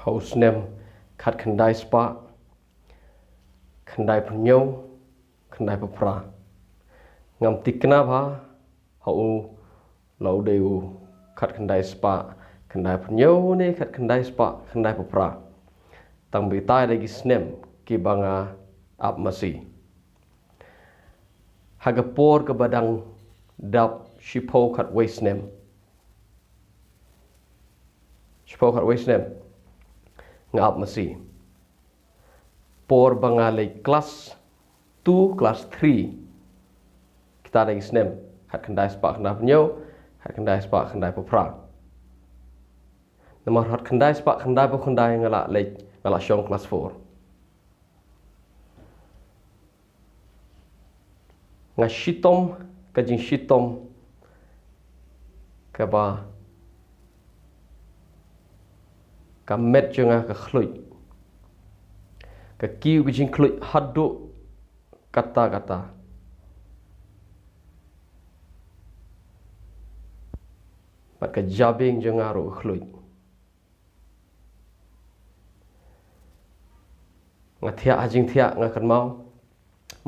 house name kat kendai spa kendai penyo kendai pepra ngam tik kenapa hau lau deu kat kendai spa kendai penyo ni kat kendai spa kendai pepra tang bitai lagi snem ki banga ap masih hagapor ke badang dap shipo kat waist name shipo kat waist name ngap masih por bangalai kelas 2 kelas 3 kita lagi snem kat kendai spa kendai penyo kat kendai spa kendai pepra nomor hat kendai spa kendai po kendai ngalak lek ngalak syong kelas 4 nga shitom kajing shitom kaba kamet jonga ka khluj ka kiu kajing khluj hadu kata-kata pat ka jabing jonga ro khluj nga thia ajing thia nga kan mau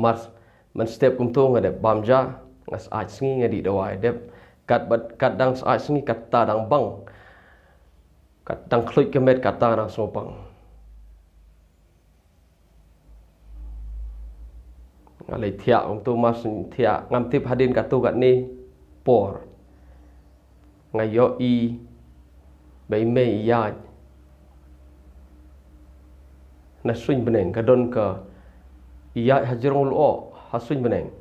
mas man step kumtu nga dep bamja ngas aj sngi nga di dawai dep kat dang aj sngi kata dang bang kat dang khluj kemet kata dang sopang ngalai thia kumtu mas thia ngam tip hadin katu kat ni por ngayo i bai me ya na swing beneng kadon ka iya hajrong lo hasuin beneng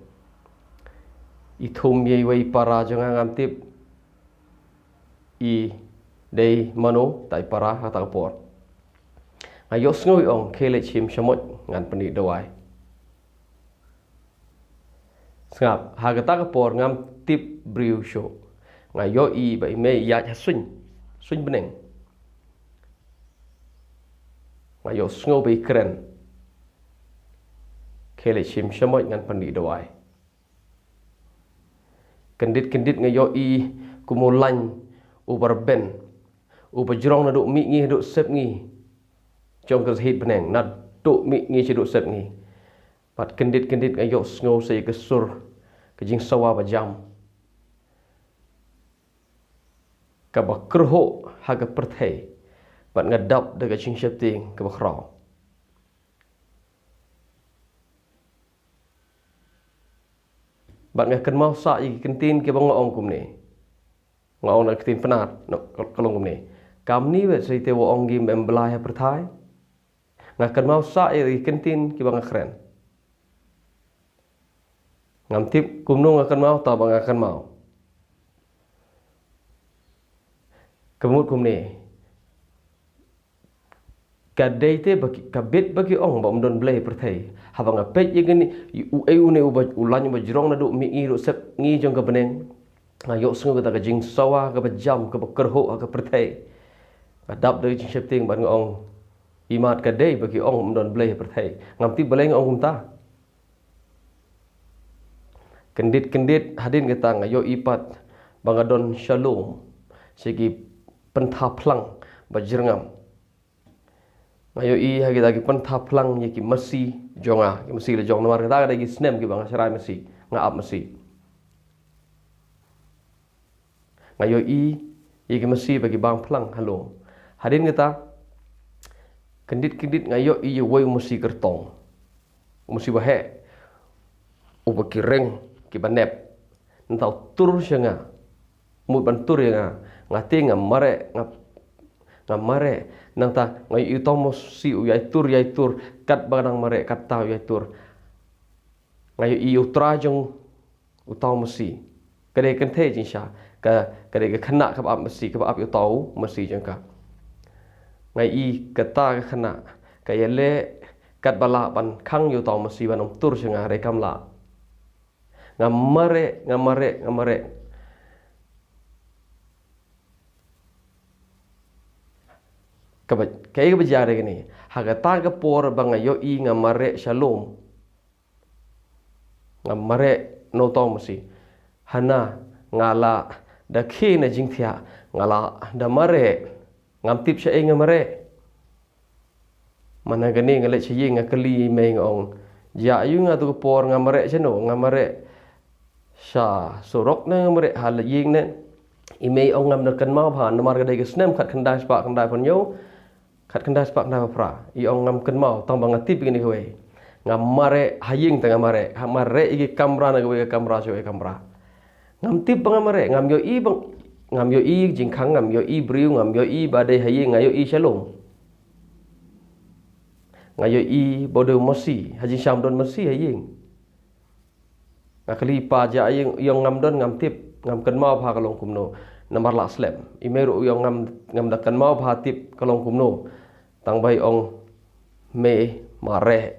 ithum ye wei para jangan ngantip i dei mano tai para hata por ayo ngoi ong khele chim shamot ngan pani dawai ngap hagata ka por ngam tip briu show ngayo i bai me ya hasuin swing beneng ngayo ngo bai kren khele chim shamot ngan pani dawai kendit ngayo i kumulan ubar ben ubajrong na duk mi ngi duk sep ngi jong ka hit beneng na duk mi ngi chi duk sep ngi pat kendit ngayo sngo sei ke sur ke jing sawa ba jam ka ba krho ha ka perthei pat ngadap de ka ching shep ting ka ba khrau bạn nghe cần mau sợ gì cần tin cái bông ông cùng này ngọn là tin phân hạt nó còn cùng này cam ní về xây tiêu ông gim em belai hay perthai ngài cần mau sợ gì cần tin cái bông keren ngam tiếp cùng nung ngài cần mau tao bằng ngài cần mau kemudian cùng này kadai te bagi kabit bagi ong bom don blay perthai habang apet ye gani u ne ulan ba jrong na do mi i ro sep ngi jong ka beneng ngayo sngo ka jing sawa ka jam ka kerho ka perthai adap de jing septing ban ong imat kadai bagi ong don blay perthai ngam ti beleng ong kumta kendit hadin kita ngayo ipat bangadon shalom segi pentha plang bajrngam ngayo i hagi lagi pentha plang ye ki masi jonga ki masi le jong nomar kata lagi snem ki bang serai masi ngaap masi ngayo i ye ki masi bagi bang plang halo hadin kita kendit ngayo i ye woi masi kertong masi bahe ubaki reng ki banep entau tur senga mut bantur yang ngati ngamare ngamare nang ta ngai utomo si yai tur kat barang mare kat tau yai tur ngai i utra jong utomo si kade kan the jin sha ka kade ka khana ka ap masi ka ap utau masi jong ka ngai i kata ka khana ka yele kat bala ban khang utau masi ban tur senga re kamla ngamare kaya ka bajare gani hagata ka por bangayo i ngamare shalom ngamare no to masi hana ngala da khi na jingthia ngala da mare ngam tip sha ngamare mana gani ngalek ciying ngakeli mai ngong ja yu ngatu por ngamare cheno ngamare sha sorok na ngamare hal ying ne imei ong ngam nakan mau phan namar gadai gesnem khat khandai spa khandai pon yo khat khandai spa khandai pra I ong ngam kan mau tang bang atip gini kowe ngamare haying tang ngamare hamare igi kamera na kowe kamera so kamera ngam tip bang ngamare ngam yo I bang ngam yo I jingkhang ngam yo I briu ngam yo I badai haying ngayo I shalom ngayo I bodo mosi haji syam don mosi haying ngakali pa ja yang ngam don ngam tip ngam kan mau pha kalong kumno namar la slem imeru yang ngam da kan mau pha tip kalong kumno tang bai ong me mare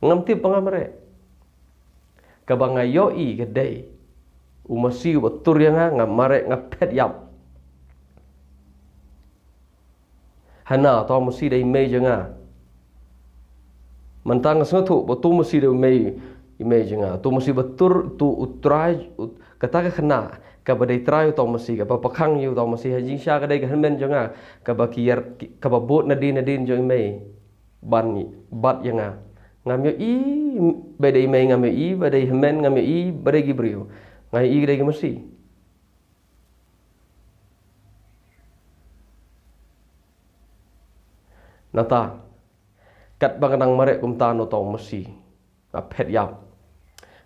ngam tip pangamare kabangayo I gedai umasi betur yang ngam mare ngapet yap hana to mesti dai mei jenga mentang satu betul mesti dai mei jenga tu mesti betul tu utrai kata kena ka badai trai to mesti ka pakhang yu to mesti haji sha ka dai ka men jenga ka bakiyar ka babot nadin jo mei ban bat jenga ngam yo I badai mei ngam yo I badai men ngam yo I badai gibriu ngai I dai mesti nata kat banganang marek kumta no tong mesi apet yap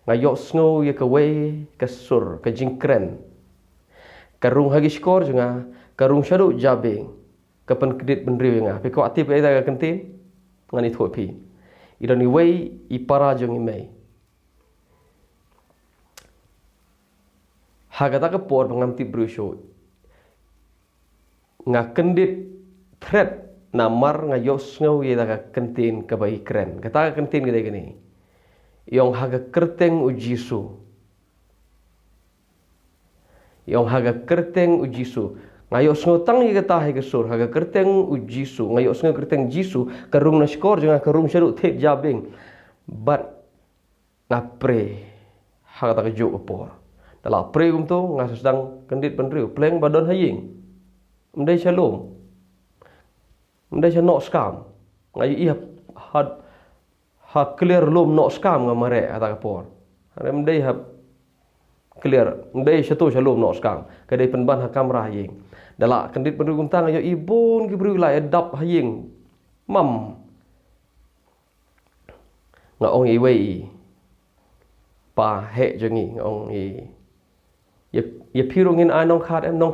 ngayok sngo ye kawe kasur ka jingkren karung hagi skor junga karung sharu jabe kapan kredit benriu nga pe ko atip ai da kantin ngani thopi idoni wei I para jong imei hagata ka por bangam ti brusho nga kendit threat namar ngayok sngo ye da kantin ka bai kren kata ka kantin gede gini yang haga kerteng ujisu yang haga kerteng ujisu ngayok sngo tang ye kata he gesur haga kerteng ujisu ngayok sngo kerteng jisu karung na skor jangan karung sharu tek jabing bat ngapre haga ta juk por dala pre kum tu ngas sedang kendit benriu pleng badon haying mdai shalom mdai no scam ngai I ha clear lom no scam ngamare ata kapor are mdai ha clear mdai satu shalom no scam kadai penban ha kamera ying dala kendit benru kumtang ayo ibun gibru la adap haying mam nga ong I wei pa he jengi ong I ye pirungin anong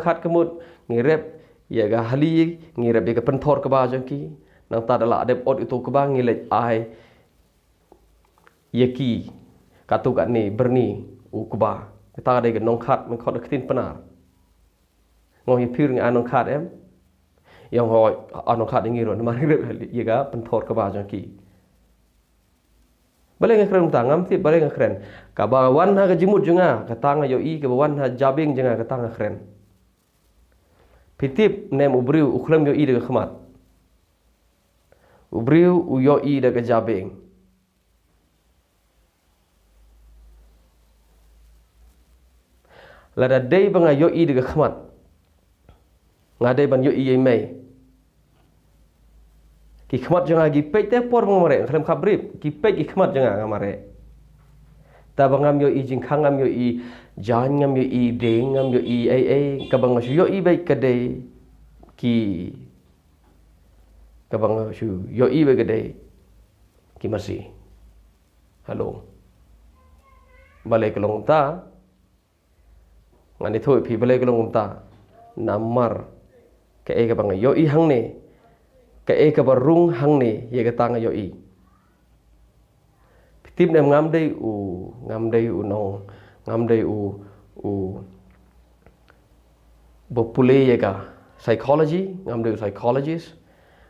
khat kemut ngirep ya ga hali ngirep ya ga penthor ka ba jangki nang ta dala adep ot itu ka ba ngilej ai yeki katu kat ni berni u ka ba ta dai ga nong khat men khot ktin panar ngoi pirung anong khat em yang hoi anong khat ngiro ma ngirep ya ga penthor ka ba jangki bale ngakren tangam ti bale ngakren ka ba wan ha ga jimut junga ka tanga yo I ka wan ha jabing junga ka tanga kren pitip nem ubriu ukhlem yo I daga khmat ubriu u yo I daga jabing lada dei banga yo I daga khmat ngadai ban yo I mei ki khmat janga gi pei te por mare khlem khabrip ki pei ki khmat janga ngamare ta bangam yo I jingkhang ngam yo I jan ngam yo I deng ngam yo I ai kabang shu yo I bai kadai ki kabang shu yo I bai kadai ki masih halo balai kelong ta ngani thoi phi balai kelong ta namar ke kabang yo I hang ne ke kabarung hang ne ye ka tang yo I tim nem ngam dei u nong ngam dei u bopule ye ka psychology ngam dei psychologist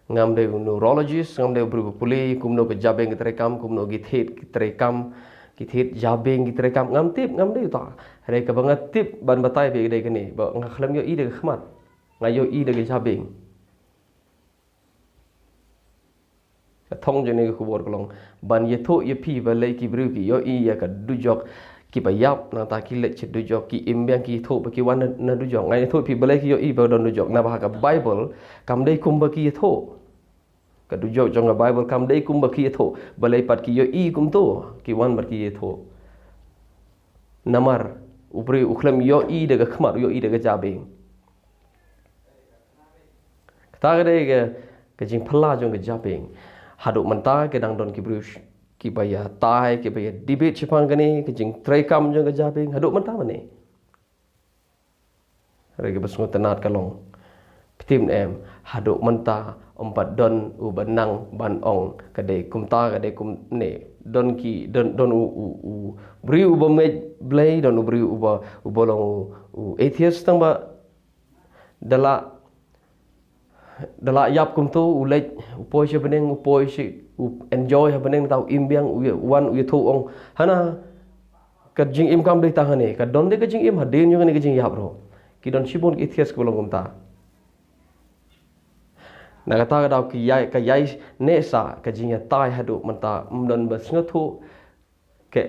ngam dei neurologist ngam dei bopule kumno ke jabeng kitrekam kumno githet kitrekam githet jabeng kitrekam ngam dei ta re ka bangat tip ban batai be dei kini ba ngakhlem yo I de khmat ngayo I de jabeng thong jene ko bor kolong ban ye tho ye phi ba lei ki bru ki yo I ya ka du jok ki bayap na ta ki let chit du jok ki imbyang ki tho ba ki wan na du jok ngai tho pi balai ki yo I ba don du jok na ba ka Bible kam dei kum ba ki tho ka du jok jong ka Bible kam dei kum ba ki tho balai pat ki yo I kum to ki wan ba ki tho namar upri uklam yo I de ka khmat yo I de ka jabing ta ga dei ka jing phla jong ka jabing haduk menta ke dang don ki brush ki baya tai ki baya debate chipang gani ki jing trai kam jong ka jabing haduk menta mane rege basngo tenat kalong pitim em haduk menta ompat don u banang ban ong kadai kumta kadai kum ne don ki don u bri u bomej blay don u bri u bolong u atheist tang ba dala yap kum tu ulej upoi se beneng upoi se enjoy ha beneng tau imbyang wan u thu ong hana ka jing im kam dei tahane ka don de ka jing im hadin yo ni ka jing yap ro ki don sibon ki thias ko long ta na ka ta dau ki yai ne sa ka jing ya tai hadu manta don ba snga thu ke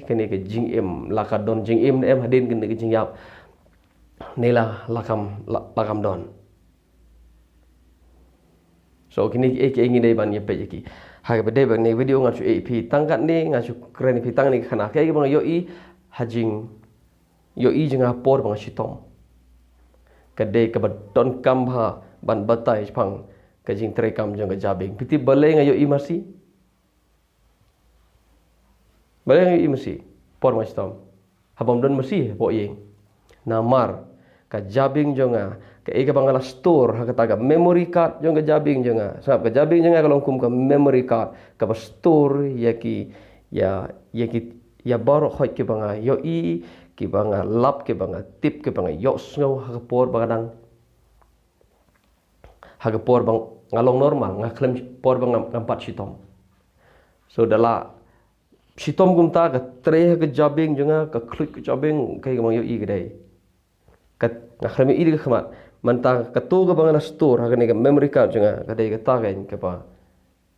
ke ni ka jing im la ka don jing im em hadin ke ni ka jing yap ni la lakam don so kini ke ingin dei ban ye pe ki ha ke dei ban ni video ngachu ap tangkat ni ngachu kren pi tang ni khana ke bang yo I hajing yo I jenga por bang sitom ka dei ka don kam ha ban batai phang ka jing tre kam jong ka jabing piti balai nga yo I masi balai nga yo I masi por bang sitom habam don masi po yeng namar ka jabing jonga ka ega bangala store ha kata memory card jonga jabing jonga sebab ka jabing jonga kalau kum ka memory card ka ba store ya baro khoi ke banga yo I ki banga lap ke banga tip ke banga yo snow ha por bangadang ha por bang ngalong normal ngaklem por bang ngampat sitom so dala sitom gumta ka tre ka jabing jonga ka klik ka jabing kai bang yo I gedai kat ngaklem I ka khamat manta ka to ka bangala store ha ka memory card jonga ka dei ka ta gain ka ba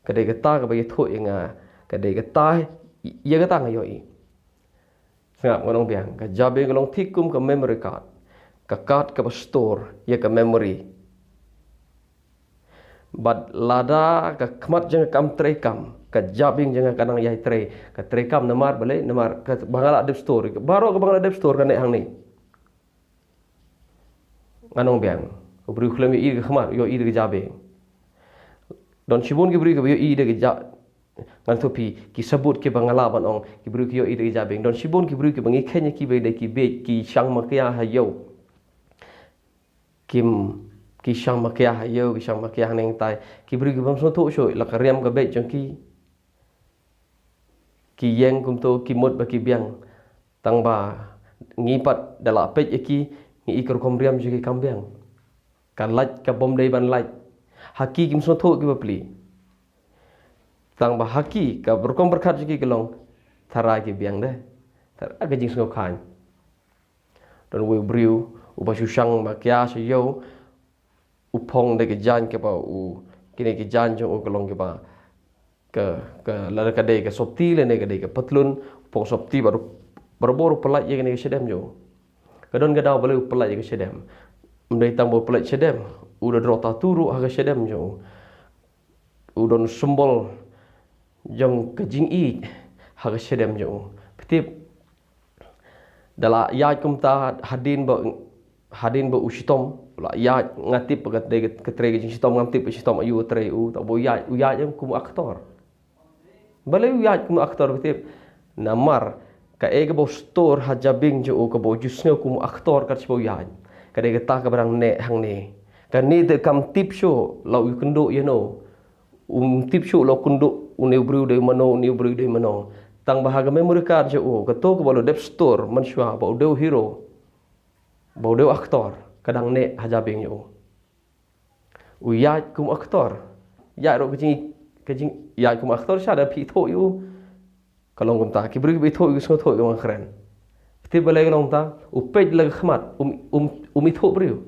ka dei ka ta ka ba ye tho inga ka dei ka ta ye ka ta nga yo I ngap ngonong biang ka jabe golong thikum ka memory card ka card ka store ye ka memory bad lada ka khmat jeng kam tre kam ka jabing jeng kanang yai tre ka tre kam namar bale namar ka bangala dev store baro ka bangala dev store ka ne hang ni nganong biang ubri khlem I ka khmat yo I ka jabe don sibun ki bri ka yo I ka ja ngan topi ki sabut ke bangala ban ong ki bru ki yo I de jabing don sibon ki bru ki bangi khenya ki be de ki be ki shang makya ha yo ki shang makya ha yo ki shang makya neng tai ki bru ki bam so tho soi la ka riam ka be jong ki yeng kum to ki mot ba ki biang tang ba ngi pat dala pe ki ngi ikor kom riam ji ki kam biang ka laj ka bom dei ban laj haki kim so tho ki ba pli tang ba haki ka berkom berkat jiki kelong thara ki biang de thara ka jing sngo khan don we briu u ba shang ma kya se yo u phong de ke jan ke ba u kini ki jan jong u kelong ke ba ka la ka de ke sopti le ne ka de ke patlun pong sopti baru boru pelaj ye ne ke sedem jo ka don ga daw bale u pelaj ye ke sedem mdai tang bo pelaj sedem u do drota turu ha ke sedem jo u don sumbol jong ke jing I ha ke sedem jo pitip dala ya kum ta hadin ba usitom la ya ngatip pagat de ke tre jing sitom ngatip sitom ayu tre u ta bo ya jong kum aktor bale ya kum aktor pitip namar ka ege bo store ha jabing jo ka bo jusngo kum aktor ka bo ya ka de ta ka barang ne hang ne ka ni de kam tip show law you can do tip show law kun do uniu bru de mano tang bahaga memory card je ka to ko bolo dep store man shwa ba deu hero ba deu aktor kadang ne hajabing yo u ya kum aktor ya ro kejing ya kum aktor sha da phi tho yu kalong kum ta ki bru bi tho yu so tho yu khren ti balai kalong ta u pej lag khmat mi tho bru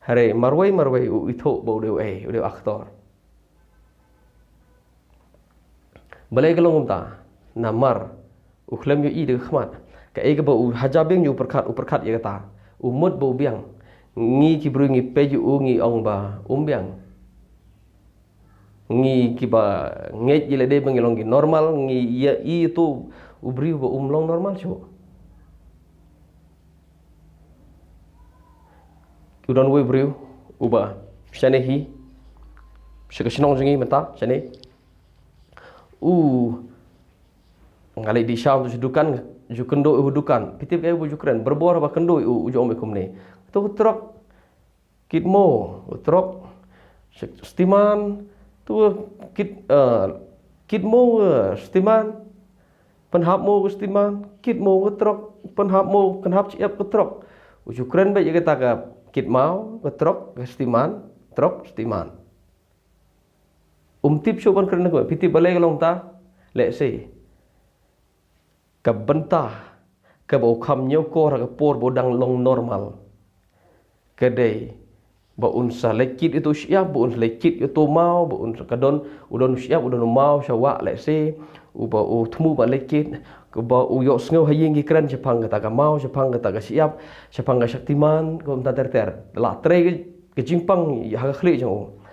hare marwai u tho ba deu aktor balai kalong ta namar ukhlem yo I de khmat Kai ke bau hajabing yu perkat ya kata. Umut bau biang. Ngi ki bru ngi peju ngi ong ba umbiang. Ngi ki ba nget jile de bangilong gi normal ngi ya itu ubri ba umlong normal chu. Udan we bru uba shane hi. Shikashnong jingi mata shane. Ngalai di syam tu sedukan ju kendo hudukan pitip kai bu jukren berbor ba kendo uju ome kumne tu utrok kitmo utrok stiman tu kitmo stiman penhapmo stiman kitmo utrok penhapmo kenhap ciap utrok jukren ba ye kata ka kitmau utrok stiman trok stiman tip shoban kren ko pitip balai kalong ta let's say kabentah kabau kam nyoko ra kapor bodang long normal kedai ba unsa lekit itu siap ba uns lekit itu mau ba uns kadon udon siap udon mau syawa let's say uba tmu ba lekit ba yo sngo haying gi kran Jepang kata ka mau Jepang kata ka siap Jepang ka Shaktiman ko ta ter la tre ke jingpang ya ha khli jong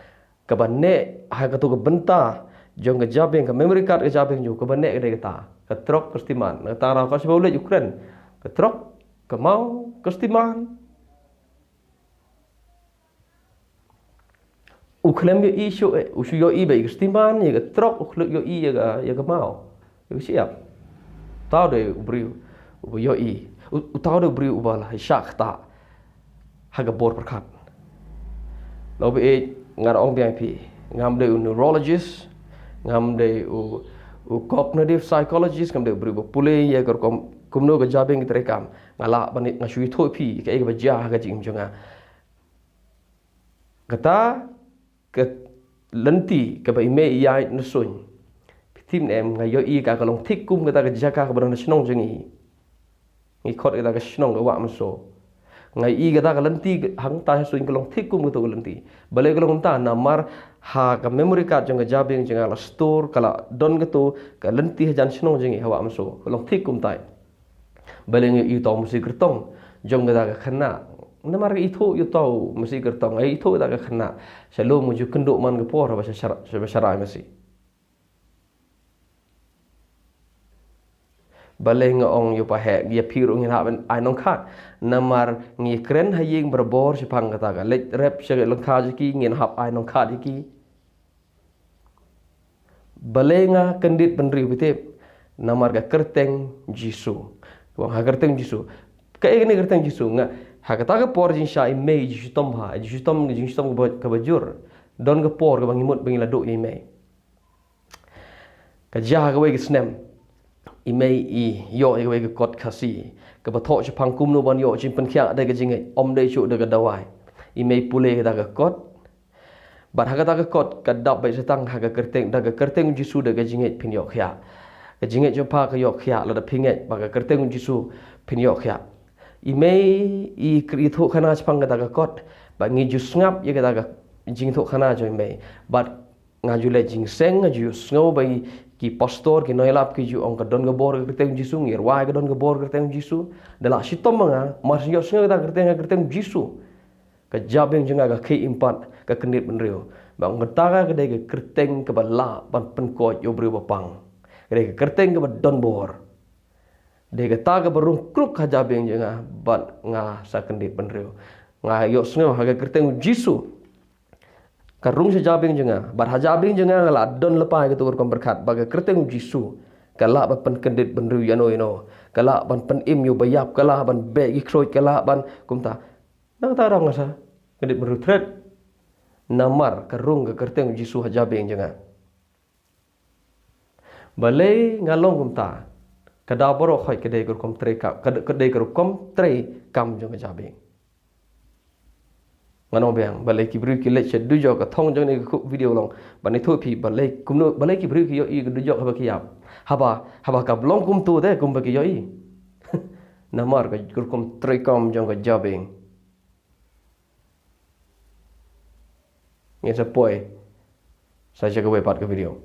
ka banne ha ka tu ka bentah jong ke jabeng ke memory card ke jabeng ju ke banne ke kata ketrok kestiman kata ra ka sebole Ukraine ketrok ke mau kestiman uklem yo isu usu yo i be kestiman ye ketrok uklem yo i ye ke mau ye siap tau de ubri yo i tau de ubri ubala syak ta ha ga bor perkat lo be ngar ong bip ngam de neurologist ngam de cognitive psychologist ngam de beri pulih ya kor kumno ga jabeng terekam ngala banit ngasui thopi ke ga jah ga jing jonga kata ke lenti ke ba ime ya nusun pitim em ngayo i ka kalong thikum kata ga jaka ka barang snong jengi ngi khot ga ga snong ga wa maso ngai i ga ka lenti hang ta suin kalong thikum ga to lenti bale kalong ta namar ha ka memory card jong ga jabeng jenga la store kala don ga to ka lenti jan snong jengi hawa maso kalong thikum tai bale ngi i to musi kertong jong ga ka khana namar i tho yu to musi kertong ai tho da ga khana salo mu ju kenduk man ga por ba syara masi bale nga ong yu pa he ya piru ngi ha ai nong khat namar ngi kren haying berbor Jepang kata ka let rep syag lengkha jiki ngin hap ai nong khat jiki bale nga kendit penri bitip namar ga kerteng jisu wang ha kerteng jisu ka ni kerteng jisu nga ha kata ka por jin sha imei jisu tom ha jisu tom ka bajur don ga por ga bangimut bangila do ni mei ka jah ga we ga snem imei i yo ga we ga kot khasi ka batho Jepang kum no ban yo jin pen khya da ga jing om de chu da ga dawai imei pule ga da ga kot bat ha ga da ga kot ka dap bai setang ha ga kerteng da ga kerteng jisu da ga jing pin yo khya ga jing jo pa ka yo khya la da pinget ba ga kerteng jisu pin yo khya imei i kri tho khana Jepang ga da ga kot ba ngi ju ngap ye ga da ga jing tho khana jo imei bat ngaju le jing seng ngaju sngo bai ki pastor ki noilap ki ju ong ka don ga bor kerteng jisu ngir wa ga don ga bor kerteng jisu dala sitom manga mas yo sngo da kerteng jisu ka jabeng jenga ga ke impat ka kendit benrio bang ngetaga ka de kerteng ka bala ban pen ko yo bri bapang ka kerteng ka don bor de ga ta ga berung kruk ka jabeng jenga ban nga sa kendit benrio nga yo sngo ha ga kerteng jisu karung sejabing jenga bar hajabing jenga la don lepai ke tur kom berkat baga kerteng jisu kala ban kendit benru yano ino kala ban pen im yo bayap kala ban be gi kroi kala ban kumta nang ta rang sa kendit benru thret namar karung ke kerteng jisu hajabing jenga balai ngalong kumta kada boro khoi kedai kom tre ka kedai kom tre kam jong jabing ngano bang balai ki bru ki lecture du jo ka thong jong ni ku video long ban ni thu phi balai kumno balai ki bru ki yo i du jo ha ba ki yap haba ka blong kum tu de kum ba ki yo i namar ka kur kum tre kam jong ka jabing ngi sa poi sa jaga we pat ka video